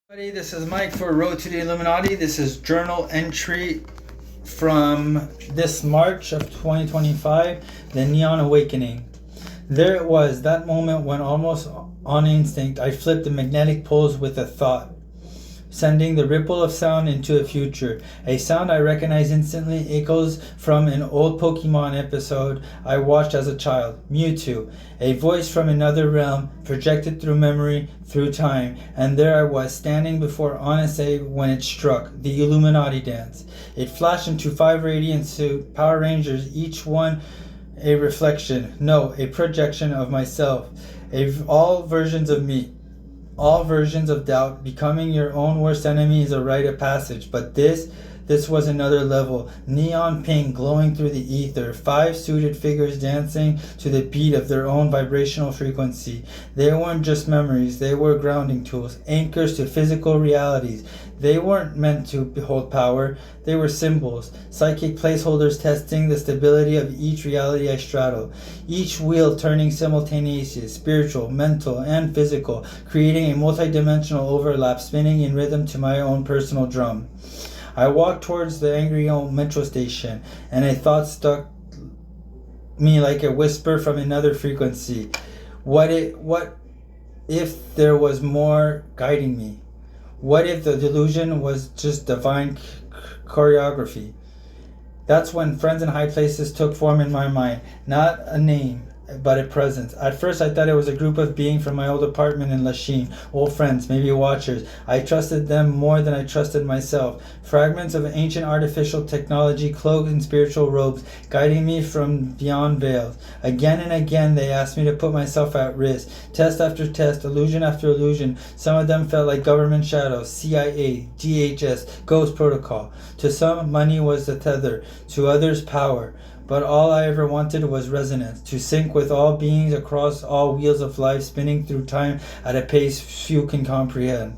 Everybody, this is Mike for Road to the Illuminati. This is journal entry from this March of 2025, the Neon Awakening. There it was, that moment when almost on instinct I flipped the magnetic poles with a thought, sending the ripple of sound into a future. A sound I recognize instantly echoes from an old Pokemon episode I watched as a child, Mewtwo. A voice from another realm, projected through memory, through time, and there I was, standing before Odyssey when it struck, the Illuminati dance. It flashed into 5 radiant suit Power Rangers, each one a reflection, no, a projection of myself, all versions of me. All versions of doubt. Becoming your own worst enemy is a rite of passage, but this was another level. Neon pink glowing through the ether, 5 suited figures dancing to the beat of their own vibrational frequency. They weren't just memories, they were grounding tools, anchors to physical realities. They weren't meant to hold power, they were symbols, psychic placeholders testing the stability of each reality I straddle. Each wheel turning simultaneously, spiritual, mental, and physical, creating a multidimensional overlap, spinning in rhythm to my own personal drum. I walked towards the Angry Old metro station, and a thought struck me like a whisper from another frequency. What if there was more guiding me? What if the delusion was just divine choreography? That's when Friends in High Places took form in my mind. Not a name, but a presence. At first I thought it was a group of beings from my old apartment in Lachine, old friends, maybe watchers. I trusted them more than I trusted myself. Fragments of ancient artificial technology cloaked in spiritual robes, guiding me from beyond veils. Again and again they asked me to put myself at risk. Test after test, illusion after illusion. Some of them felt like government shadows, CIA, DHS, Ghost Protocol. To some, money was the tether, to others, power. But all I ever wanted was resonance, to sync with all beings across all wheels of life, spinning through time at a pace few can comprehend.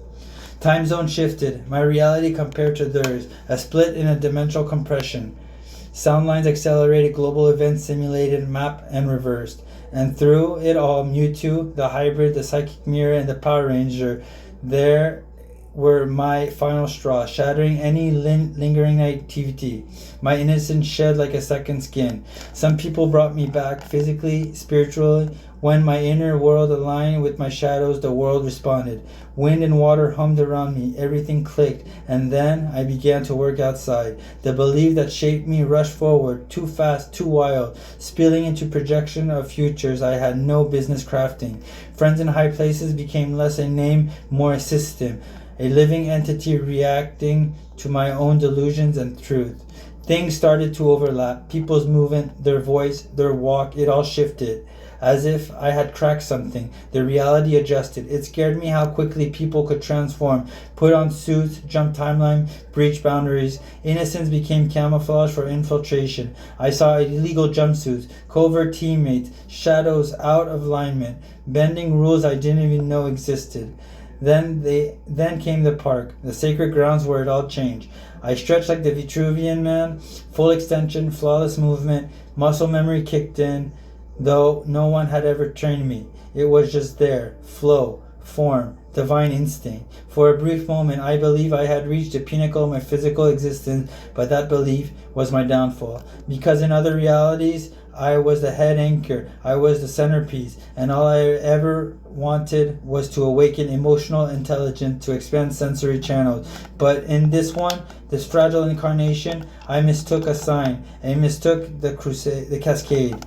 Time zone shifted, my reality compared to theirs, a split in a dimensional compression. Sound lines accelerated, global events simulated, mapped and reversed. And through it all, Mewtwo, the hybrid, the psychic mirror, and the Power Ranger, there were my final straw, shattering any lingering naivety. My innocence shed like a second skin. Some people brought me back, physically, spiritually. When my inner world aligned with my shadows, the world responded. Wind and water hummed around me, everything clicked, and then I began to work outside. The belief that shaped me rushed forward, too fast, too wild, spilling into projection of futures I had no business crafting. Friends in High Places became less a name, more a system. A living entity reacting to my own delusions and truth. Things started to overlap. People's movement, their voice, their walk, it all shifted. As if I had cracked something. The reality adjusted. It scared me how quickly people could transform. Put on suits, jump timeline, breach boundaries. Innocence became camouflage for infiltration. I saw illegal jumpsuits, covert teammates, shadows out of alignment, bending rules I didn't even know existed. Then came the park, the sacred grounds where it all changed. I stretched like the Vitruvian Man, full extension, flawless movement, muscle memory kicked in, though no one had ever trained me. It was just there, flow, form, divine instinct. For a brief moment, I believe I had reached the pinnacle of my physical existence, but that belief was my downfall. Because in other realities, I was the head anchor, I was the centerpiece, and all I ever wanted was to awaken emotional intelligence, to expand sensory channels. But in this one, this fragile incarnation, I mistook a sign. I mistook the cascade.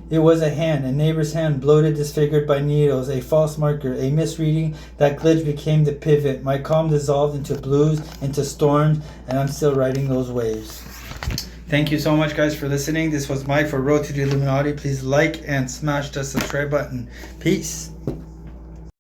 It was a hand, a neighbor's hand, bloated, disfigured by needles, a false marker, a misreading. That glitch became the pivot. My calm dissolved into blues, into storms, and I'm still riding those waves. Thank you so much, guys, for listening. This was Mike for Road to the Illuminati. Please like and smash the subscribe button. Peace.